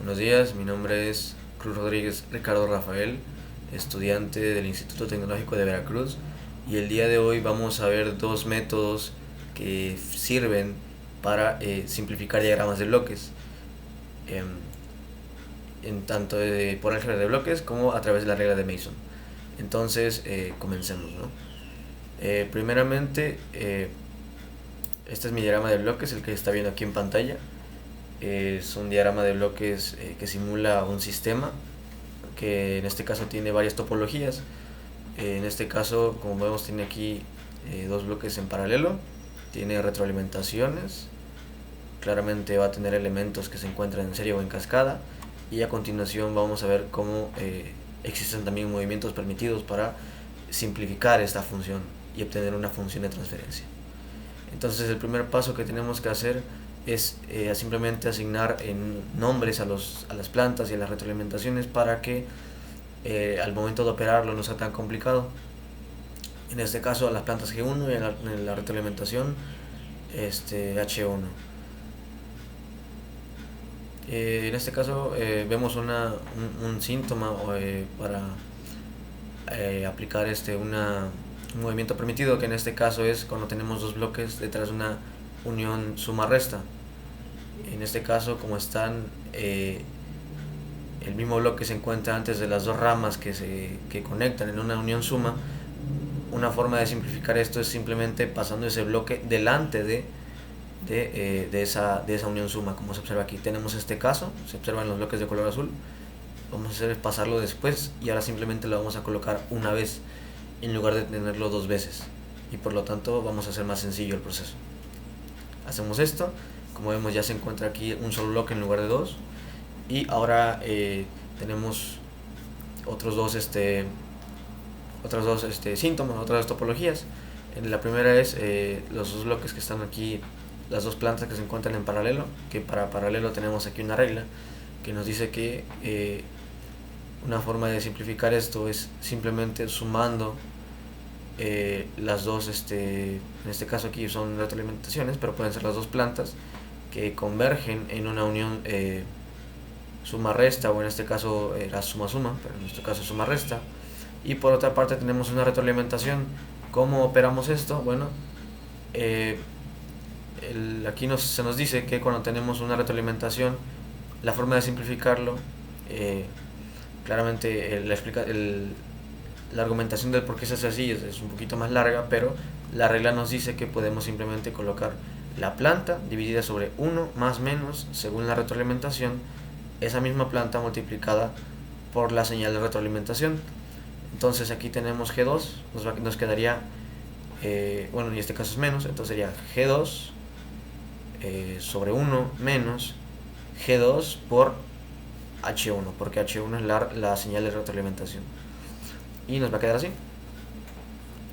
Buenos días, mi nombre es Cruz Rodríguez Ricardo Rafael, estudiante del Instituto Tecnológico de Veracruz, y el día de hoy vamos a ver dos métodos que sirven para simplificar diagramas de bloques, em, en tanto por álgebra de bloques como a través de la regla de Mason. Entonces, comencemos, ¿no? Primeramente, este es mi diagrama de bloques, el que está viendo aquí en pantalla. Es un diagrama de bloques que simula un sistema que en este caso tiene varias topologías. En este caso, como vemos, tiene aquí dos bloques en paralelo, tiene retroalimentaciones, claramente va a tener elementos que se encuentran en serie o en cascada, y a continuación vamos a ver cómo existen también movimientos permitidos para simplificar esta función y obtener una función de transferencia. Entonces el primer paso que tenemos que hacer es simplemente asignar nombres a las plantas y a las retroalimentaciones para que al momento de operarlo no sea tan complicado. En este caso a las plantas G1 y en la retroalimentación H1. En este caso vemos un síntoma para aplicar un movimiento permitido, que en este caso es cuando tenemos dos bloques detrás de una unión suma-resta. En este caso, como están el mismo bloque se encuentra antes de las dos ramas que conectan en una unión suma, una forma de simplificar esto es simplemente pasando ese bloque delante de esa unión suma. Como se observa aquí, tenemos este caso, se observan los bloques de color azul. Vamos a hacer es pasarlo después, y ahora simplemente lo vamos a colocar una vez en lugar de tenerlo dos veces, y por lo tanto vamos a hacer más sencillo el proceso. Hacemos esto, como vemos ya se encuentra aquí un solo bloque en lugar de dos, y ahora tenemos otros dos síntomas, otras dos topologías. La primera es los dos bloques que están aquí, las dos plantas que se encuentran en paralelo, que para paralelo tenemos aquí una regla que nos dice que una forma de simplificar esto es simplemente sumando las dos, en este caso aquí son retroalimentaciones, pero pueden ser las dos plantas que convergen en una unión suma-resta, o en este caso era suma-suma, pero en este caso es suma-resta. Y por otra parte tenemos una retroalimentación. ¿Cómo operamos esto? Bueno, aquí se nos dice que cuando tenemos una retroalimentación, la forma de simplificarlo, claramente la argumentación del por qué se hace así es un poquito más larga, pero la regla nos dice que podemos simplemente colocar la planta dividida sobre 1 más menos, según la retroalimentación, esa misma planta multiplicada por la señal de retroalimentación. Entonces aquí tenemos G2, nos quedaría, bueno, en este caso es menos, entonces sería G2 sobre 1 menos G2 por H1, porque H1 es la señal de retroalimentación. Y nos va a quedar así.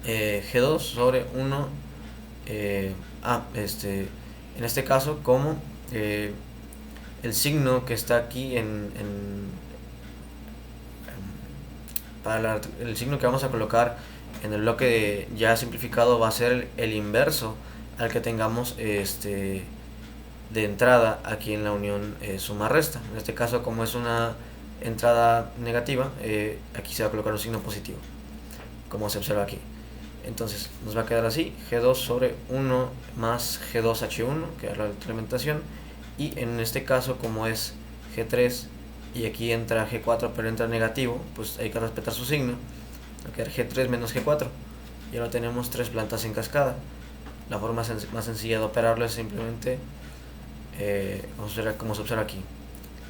G2 sobre 1. En este caso, como el signo que está aquí para el signo que vamos a colocar en el bloque ya simplificado va a ser el inverso al que tengamos de entrada aquí en la unión suma-resta. En este caso, como es una entrada negativa, aquí se va a colocar un signo positivo, como se observa aquí. Entonces nos va a quedar así: G2 sobre 1 más G2H1, que es la retroalimentación, y en este caso, como es G3 y aquí entra G4 pero entra negativo, pues hay que respetar su signo, va a quedar G3 menos G4, y ahora tenemos tres plantas en cascada. La forma más sencilla de operarlo es simplemente como se observa aquí,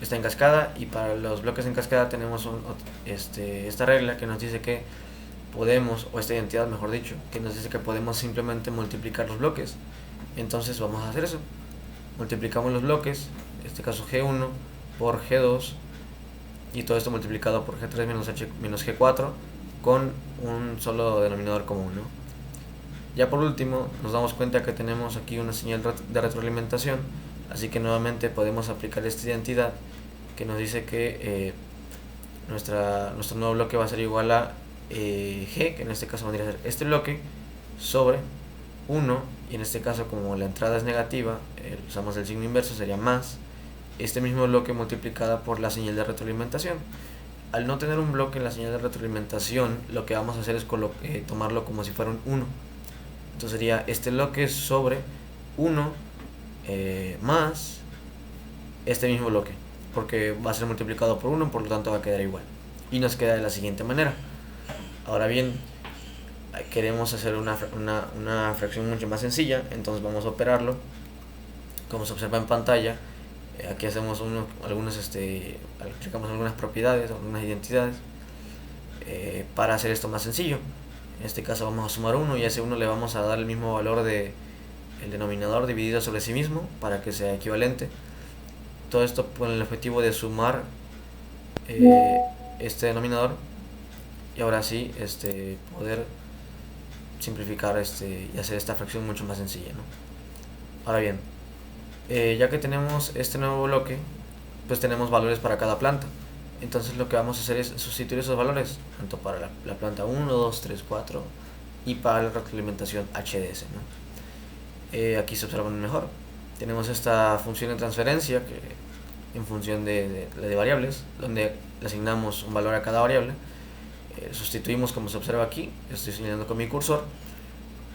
está en cascada, y para los bloques en cascada tenemos esta regla que nos dice que podemos, o esta identidad mejor dicho, que nos dice que podemos simplemente multiplicar los bloques. Entonces vamos a hacer eso, multiplicamos los bloques, en este caso G1 por G2, y todo esto multiplicado por G3 menos G4 con un solo denominador común, ¿no? Ya por último nos damos cuenta que tenemos aquí una señal de retroalimentación, así que nuevamente podemos aplicar esta identidad que nos dice que nuestro nuevo bloque va a ser igual a G, que en este caso vendría a ser este bloque, sobre 1, y en este caso, como la entrada es negativa, usamos el signo inverso, sería más, este mismo bloque multiplicada por la señal de retroalimentación. Al no tener un bloque en la señal de retroalimentación, lo que vamos a hacer es tomarlo como si fuera un 1. Entonces sería este bloque sobre 1 más este mismo bloque, porque va a ser multiplicado por 1, por lo tanto va a quedar igual. Y nos queda de la siguiente manera. Ahora bien, queremos hacer una fracción mucho más sencilla, entonces vamos a operarlo. Como se observa en pantalla, aquí hacemos aplicamos algunas propiedades, algunas identidades, para hacer esto más sencillo. En este caso vamos a sumar 1 y a ese 1 le vamos a dar el mismo valor de el denominador dividido sobre sí mismo para que sea equivalente. Todo esto con el objetivo de sumar este denominador y ahora sí poder simplificar y hacer esta fracción mucho más sencilla, ¿no? Ahora bien, ya que tenemos este nuevo bloque, pues tenemos valores para cada planta. Entonces lo que vamos a hacer es sustituir esos valores, tanto para la planta 1, 2, 3, 4 y para la retroalimentación HDS, ¿no? Aquí se observan mejor. Tenemos esta función de transferencia que en función de variables, donde le asignamos un valor a cada variable. Sustituimos como se observa aquí, estoy señalando con mi cursor,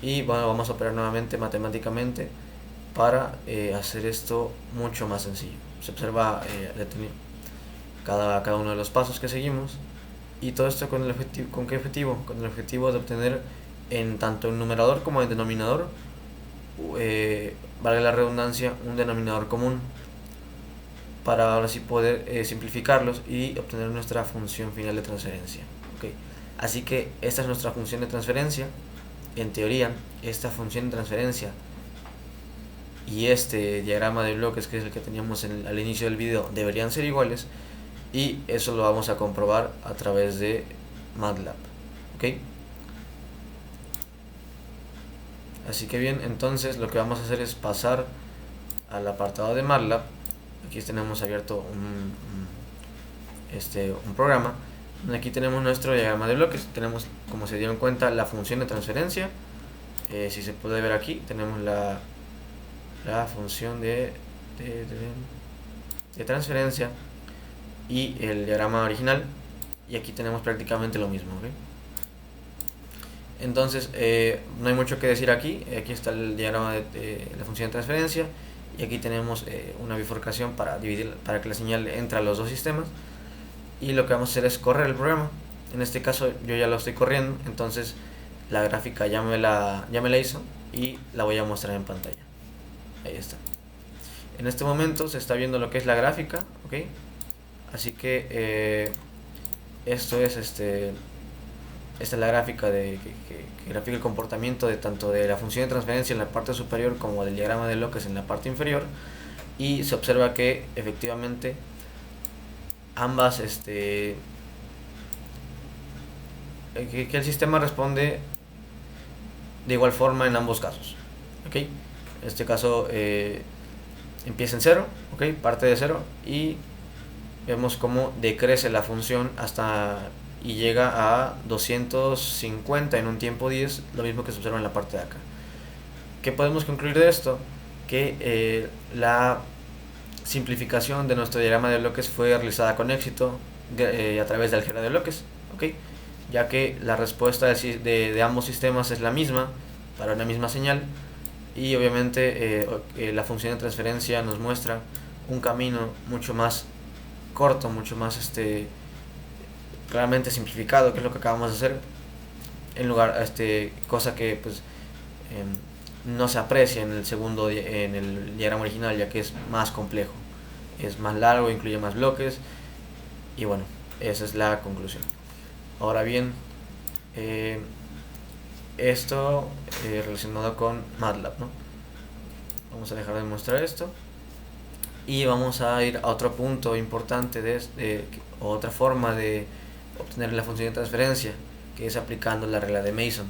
y bueno, vamos a operar nuevamente matemáticamente para hacer esto mucho más sencillo. Se observa cada uno de los pasos que seguimos, y todo esto con qué objetivo? Con el objetivo de obtener en tanto el numerador como el denominador, valga la redundancia, un denominador común, para ahora sí poder simplificarlos y obtener nuestra función final de transferencia. ¿Okay? Así que esta es nuestra función de transferencia. En teoría, esta función de transferencia y este diagrama de bloques, que es el que teníamos al inicio del video, deberían ser iguales, y eso lo vamos a comprobar a través de MATLAB. ¿Okay? Así que bien, entonces lo que vamos a hacer es pasar al apartado de MATLAB. Aquí tenemos abierto un programa. Aquí tenemos nuestro diagrama de bloques. Tenemos, como se dieron cuenta, la función de transferencia. Si se puede ver aquí, tenemos la función de transferencia y el diagrama original. Y aquí tenemos prácticamente lo mismo. ¿Okay? Entonces, no hay mucho que decir aquí. Aquí está el diagrama de la función de transferencia. Y aquí tenemos una bifurcación para que la señal entre a los dos sistemas. Y lo que vamos a hacer es correr el programa. En este caso yo ya lo estoy corriendo, entonces la gráfica ya me la hizo y la voy a mostrar en pantalla. Ahí está. En este momento se está viendo lo que es la gráfica, ¿ok? Así que esto es esta es la gráfica que grafica el comportamiento de tanto de la función de transferencia en la parte superior como del diagrama de bloques en la parte inferior, y se observa que efectivamente ambas que el sistema responde de igual forma en ambos casos. ¿Okay? En este caso empieza en 0, ¿okay? Parte de 0, y vemos cómo decrece la función y llega a 250 en un tiempo 10, lo mismo que se observa en la parte de acá. ¿Qué podemos concluir de esto? Que la simplificación de nuestro diagrama de bloques fue realizada con éxito a través de álgebra de bloques, ¿okay? Ya que la respuesta de ambos sistemas es la misma para una misma señal, y obviamente la función de transferencia nos muestra un camino mucho más corto, mucho más claramente simplificado, que es lo que acabamos de hacer, en lugar cosa que pues no se aprecia en el diagrama original, ya que es más complejo, es más largo, incluye más bloques, y bueno, esa es la conclusión. Ahora bien, esto relacionado con MATLAB, ¿no? Vamos a dejar de mostrar esto y vamos a ir a otro punto importante otra forma de obtener la función de transferencia, que es aplicando la regla de Mason.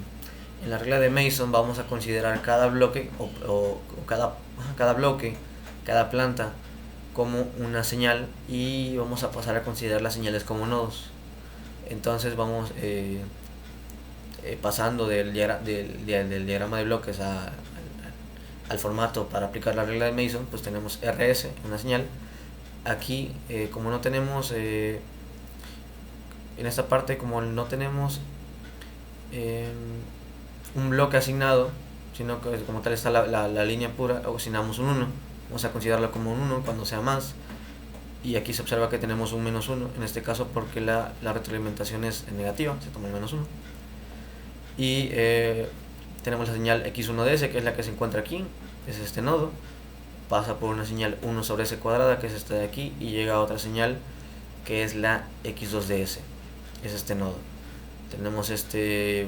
En la regla de Mason vamos a considerar cada bloque cada bloque, cada planta como una señal, y vamos a pasar a considerar las señales como nodos. Entonces vamos pasando del diagrama de bloques al formato para aplicar la regla de Mason. Pues tenemos RS, una señal, aquí como no tenemos en esta parte, como no tenemos un bloque asignado, sino que como tal está la línea pura, asignamos un 1. Vamos a considerarlo como un 1 cuando sea más. Y aquí se observa que tenemos un menos 1, en este caso porque la retroalimentación es negativa, se toma el menos 1. Y tenemos la señal x1ds, que es la que se encuentra aquí, es este nodo. Pasa por una señal 1 sobre s cuadrada, que es esta de aquí, y llega a otra señal que es la x2ds, es este nodo. Tenemos este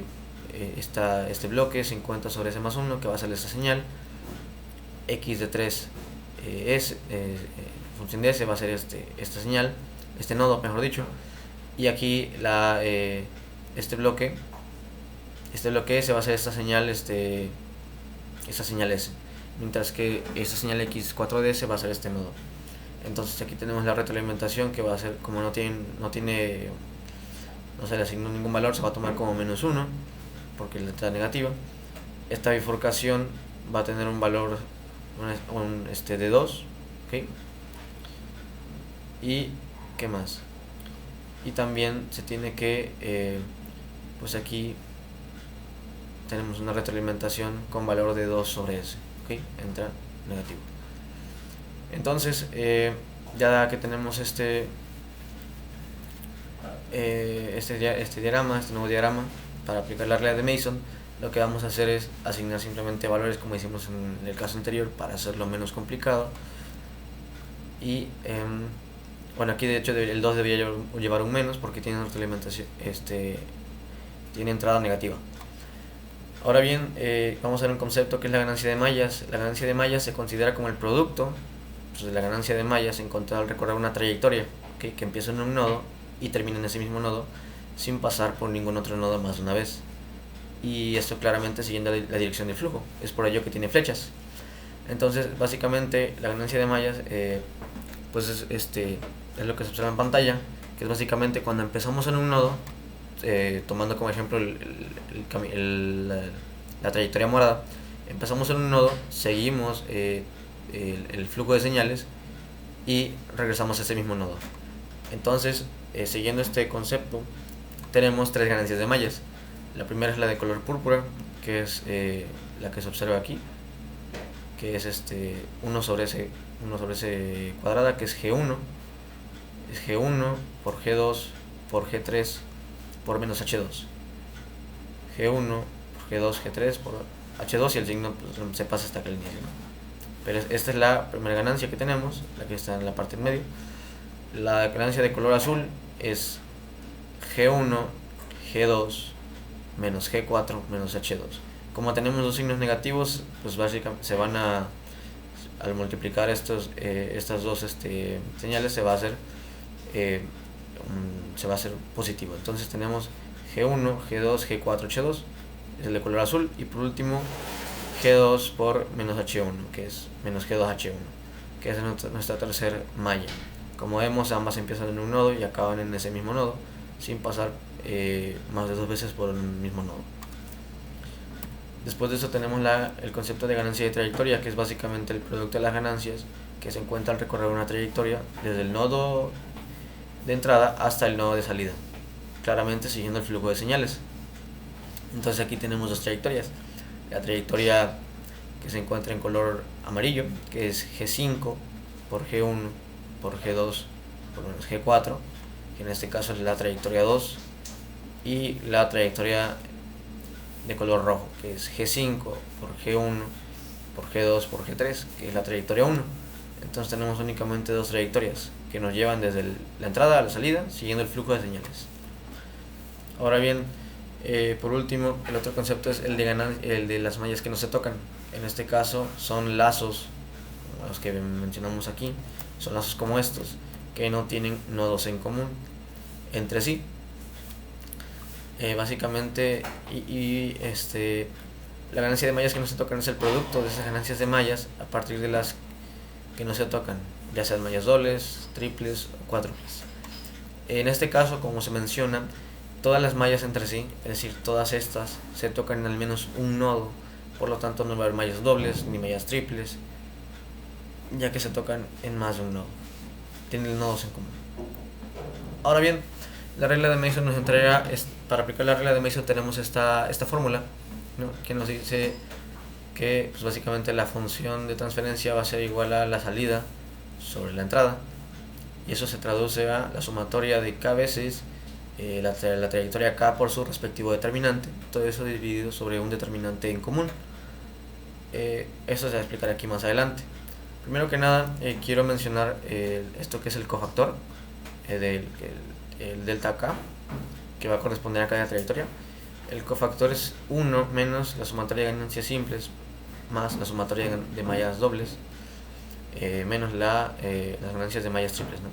bloque 50 sobre s más 1, que va a ser esta señal. X de 3 es función de s, va a ser esta señal, este nodo mejor dicho. Y aquí este bloque s va a ser esta señal s, mientras que esta señal x4ds va a ser este nodo. Entonces aquí tenemos la retroalimentación, que va a ser, como no se le asignó ningún valor, se va a tomar como menos 1 porque la está negativa. Esta bifurcación va a tener un valor de 2, ¿okay? Y qué más, y también se tiene que pues aquí tenemos una retroalimentación con valor de 2 sobre s, ¿okay? Entra negativo. Entonces ya que tenemos este nuevo diagrama para aplicar la regla de Mason, lo que vamos a hacer es asignar simplemente valores como hicimos en el caso anterior para hacerlo menos complicado. Y bueno, aquí de hecho el 2 debería llevar un menos porque tiene retroalimentación, tiene entrada negativa. Ahora bien, vamos a ver un concepto que es la ganancia de mallas. La ganancia de mallas se considera como el producto de la ganancia de mallas encontrada al recorrer una trayectoria, ¿okay? Que empieza en un nodo y termina en ese mismo nodo sin pasar por ningún otro nodo más de una vez. Y esto claramente siguiendo la dirección del flujo. Es por ello que tiene flechas. Entonces, básicamente, la ganancia de mallas pues es lo que se observa en pantalla, que es básicamente cuando empezamos en un nodo, tomando como ejemplo la trayectoria morada. Empezamos en un nodo, seguimos el flujo de señales y regresamos a ese mismo nodo. Entonces, siguiendo este concepto, tenemos tres ganancias de mallas. La primera es la de color púrpura, que es la que se observa aquí, que es 1 sobre s cuadrada, que es G1. Es G1 por G2 por G3 por menos H2. G1 por G2, G3 por H2, y el signo pues, se pasa hasta acá al inicio, ¿no? Pero esta es la primera ganancia que tenemos, la que está en la parte en medio. La ganancia de color azul es G1, G2 menos G4 menos H2. Como tenemos dos signos negativos, pues básicamente se van al multiplicar estas dos señales se va a hacer positivo. Entonces tenemos G1, G2, G4, H2, es el de color azul, y por último G2 por menos H1, que es menos G2 H1, que es nuestra tercera malla. Como vemos, ambas empiezan en un nodo y acaban en ese mismo nodo, sin pasar más de dos veces por el mismo nodo. Después de eso tenemos el concepto de ganancia de trayectoria, que es básicamente el producto de las ganancias que se encuentra al recorrer una trayectoria desde el nodo de entrada hasta el nodo de salida, claramente siguiendo el flujo de señales. Entonces aquí tenemos dos trayectorias. La trayectoria que se encuentra en color amarillo, que es G5 por G1 por G2 por menos G4, que en este caso es la trayectoria 2, y la trayectoria de color rojo, que es G5 por G1 por G2 por G3, que es la trayectoria 1. Entonces tenemos únicamente dos trayectorias que nos llevan desde la entrada a la salida, siguiendo el flujo de señales. Ahora bien, por último, el otro concepto es el de las mallas que no se tocan. En este caso son lazos, los que mencionamos aquí, son lazos como estos, que no tienen nodos en común entre sí. Básicamente, la ganancia de mallas que no se tocan es el producto de esas ganancias de mallas a partir de las que no se tocan, ya sean mallas dobles, triples o cuádruples. En este caso, como se menciona, todas las mallas entre sí, es decir, todas estas se tocan en al menos un nodo, por lo tanto no va a haber mallas dobles ni mallas triples, ya que se tocan en más de un nodo. tienen nodos en común. Ahora bien, la regla de Mason nos entraría, para aplicar la regla de Mason tenemos esta fórmula, ¿no? Que nos dice que pues básicamente la función de transferencia va a ser igual a la salida sobre la entrada, y eso se traduce a la sumatoria de k veces la trayectoria k por su respectivo determinante, todo eso dividido sobre un determinante en común. Eso se va a explicar aquí más adelante. Primero que nada quiero mencionar esto que es el cofactor el delta k, que va a corresponder a cada trayectoria. El cofactor es 1 menos la sumatoria de ganancias simples más la sumatoria de mallas dobles menos las ganancias de mallas triples, ¿no?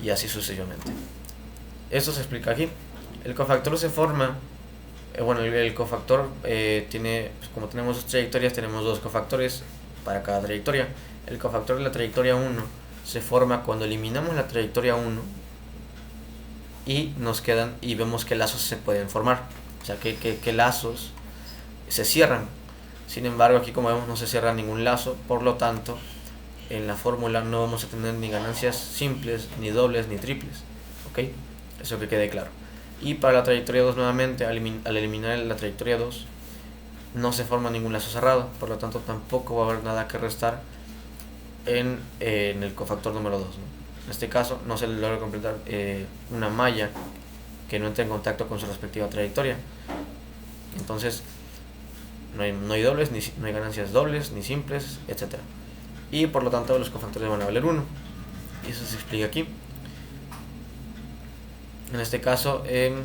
Y así sucesivamente. Esto se explica aquí. El cofactor se forma, el cofactor tiene, pues como tenemos dos trayectorias, tenemos dos cofactores para cada trayectoria. El cofactor de la trayectoria 1 se forma cuando eliminamos la trayectoria 1 y nos quedan, y vemos que lazos se pueden formar, o sea que lazos se cierran. Sin embargo, aquí como vemos no se cierra ningún lazo, por lo tanto en la fórmula no vamos a tener ni ganancias simples, ni dobles, ni triples, ¿ok? Eso que quede claro. Y para la trayectoria 2 nuevamente, al eliminar la trayectoria 2 no se forma ningún lazo cerrado, por lo tanto tampoco va a haber nada que restar en el cofactor número 2, ¿no? En este caso no se logra completar una malla que no entre en contacto con su respectiva trayectoria, entonces no hay dobles, no hay ganancias dobles, ni simples, etc. Y por lo tanto los cofactores van a valer 1, y eso se explica aquí. En este caso, en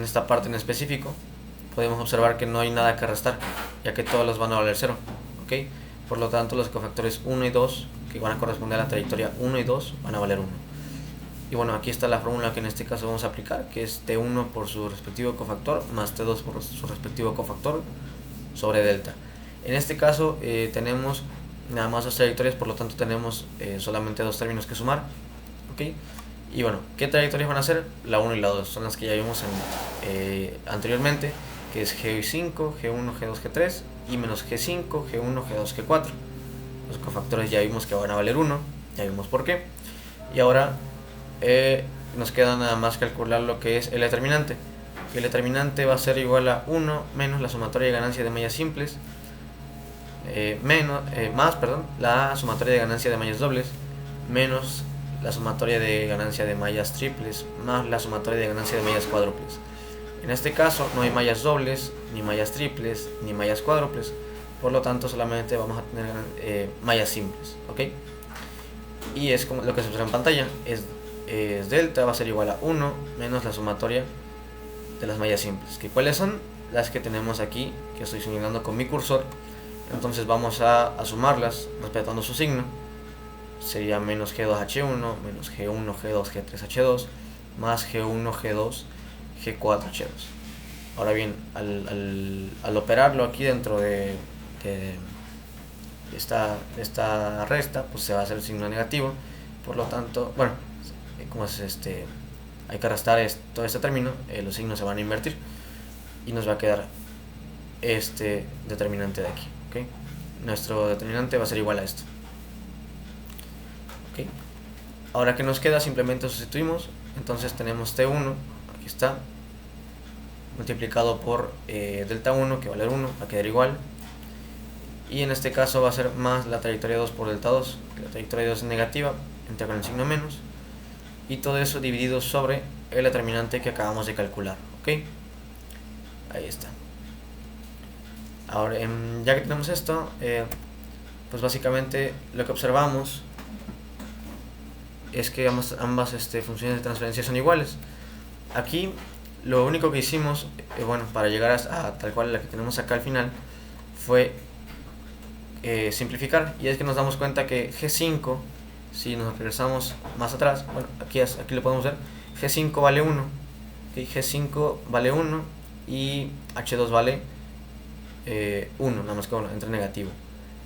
esta parte en específico, podemos observar que no hay nada que restar, ya que todos los van a valer 0, ¿ok? Por lo tanto, los cofactores 1 y 2, que van a corresponder a la trayectoria 1 y 2, van a valer 1. Y bueno, aquí está la fórmula que en este caso vamos a aplicar, que es T1 por su respectivo cofactor, más T2 por su respectivo cofactor, sobre delta. En este caso, tenemos nada más dos trayectorias, por lo tanto tenemos solamente dos términos que sumar, ¿ok? Y bueno, ¿qué trayectorias van a ser? La 1 y la 2 son las que ya vimos anteriormente, que es G5, G1, G2, G3 y menos G5, G1, G2, G4. Los cofactores ya vimos que van a valer 1, ya vimos por qué. Y ahora nos queda nada más calcular lo que es el determinante. El determinante va a ser igual a 1 menos la sumatoria de ganancia de mallas simples más la sumatoria de ganancia de mallas dobles menos la sumatoria de ganancia de mallas triples más la sumatoria de ganancia de mallas cuádruples. En este caso no hay mallas dobles, ni mallas triples, ni mallas cuádruples, por lo tanto solamente vamos a tener mallas simples, ¿ok? Y es como lo que se observa en pantalla, es delta va a ser igual a 1 menos la sumatoria de las mallas simples, que cuáles son las que tenemos aquí, que estoy señalando con mi cursor. Entonces vamos a sumarlas respetando su signo. Sería menos G2H1, menos G1, G2, G3H2, más G1, G2, G4H2. Ahora bien, al operarlo aquí dentro de esta resta, pues se va a hacer el signo negativo. Por lo tanto, bueno, como es hay que restar todo este término, los signos se van a invertir y nos va a quedar este determinante de aquí, ¿okay? Nuestro determinante va a ser igual a esto, ¿okay? Ahora que nos queda, simplemente sustituimos. Entonces tenemos T1, aquí está, multiplicado por delta 1, que va a valer 1, va a quedar igual. Y en este caso va a ser más la trayectoria 2 por delta 2, que la trayectoria 2 es negativa, entra con el signo menos. Y todo eso dividido sobre el determinante que acabamos de calcular, ¿ok? Ahí está. Ahora, ya que tenemos esto, pues básicamente lo que observamos es que ambas funciones de transferencia son iguales. Aquí lo único que hicimos, para llegar a tal cual la que tenemos acá al final, fue simplificar. Y es que nos damos cuenta que G5, si nos regresamos más atrás, aquí lo podemos ver, G5 vale 1, ¿okay? G5 vale 1 y H2 vale 1, nada más que entre negativo.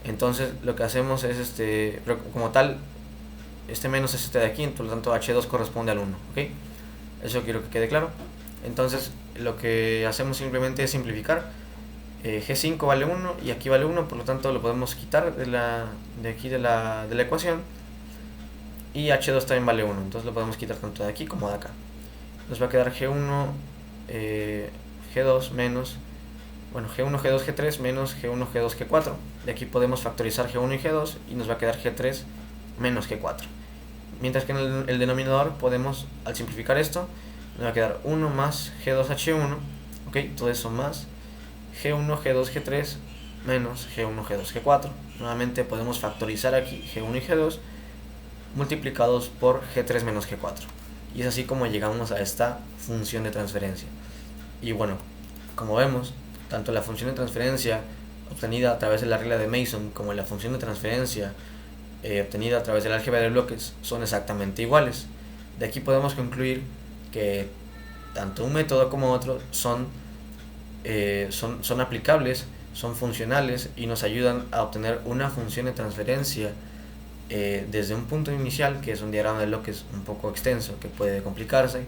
Entonces lo que hacemos es pero como tal, menos es de aquí, por lo tanto H2 corresponde al 1, ¿ok? Eso quiero que quede claro. Entonces lo que hacemos simplemente es simplificar. G5 vale 1 y aquí vale 1, por lo tanto lo podemos quitar de la ecuación. y H2 también vale 1, entonces lo podemos quitar tanto de aquí como de acá. Nos va a quedar G1, G2 menos, bueno, G1, G2, G3 menos G1, G2, G4. De aquí podemos factorizar G1 y G2 y nos va a quedar G3 menos G4. Mientras que en el denominador podemos, al simplificar esto, nos va a quedar 1 más G2H1, ok, todo eso más G1, G2, G3 menos G1, G2, G4. Nuevamente podemos factorizar aquí G1 y G2 multiplicados por G3 menos G4. Y es así como llegamos a esta función de transferencia. Y bueno, como vemos, tanto la función de transferencia obtenida a través de la regla de Mason como la función de transferencia obtenida a través del álgebra de bloques son exactamente iguales. De aquí podemos concluir que tanto un método como otro son aplicables, son funcionales y nos ayudan a obtener una función de transferencia desde un punto inicial, que es un diagrama de bloques un poco extenso, que puede complicarse,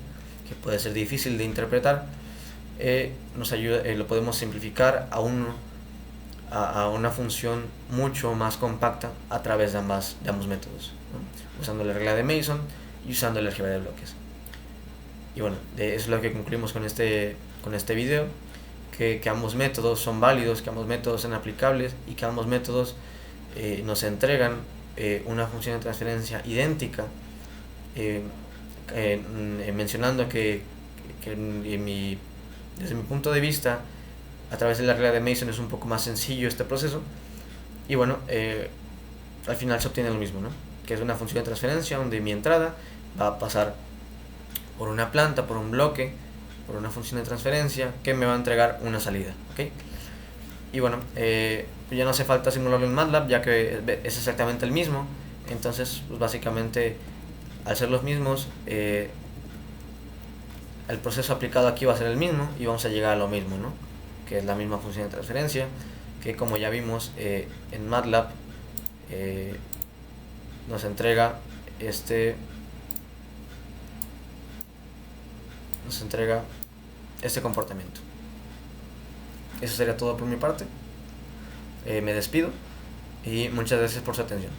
que puede ser difícil de interpretar. Nos ayuda, lo podemos simplificar a una función mucho más compacta a través de ambos métodos, ¿no? Usando la regla de Mason y usando el álgebra de bloques. Y bueno, eso es lo que concluimos con este video, que ambos métodos son válidos, que ambos métodos son aplicables y que ambos métodos nos entregan una función de transferencia idéntica, mencionando que desde mi punto de vista, a través de la regla de Mason es un poco más sencillo este proceso. Y bueno, al final se obtiene lo mismo, ¿no? Que es una función de transferencia donde mi entrada va a pasar por una planta, por un bloque, por una función de transferencia que me va a entregar una salida, ¿ok? Y bueno, ya no hace falta simularlo en MATLAB, ya que es exactamente el mismo. Entonces, pues básicamente, al ser los mismos, el proceso aplicado aquí va a ser el mismo y vamos a llegar a lo mismo, ¿no? Que es la misma función de transferencia, que como ya vimos en MATLAB nos entrega este comportamiento. Eso sería todo por mi parte. Me despido y muchas gracias por su atención.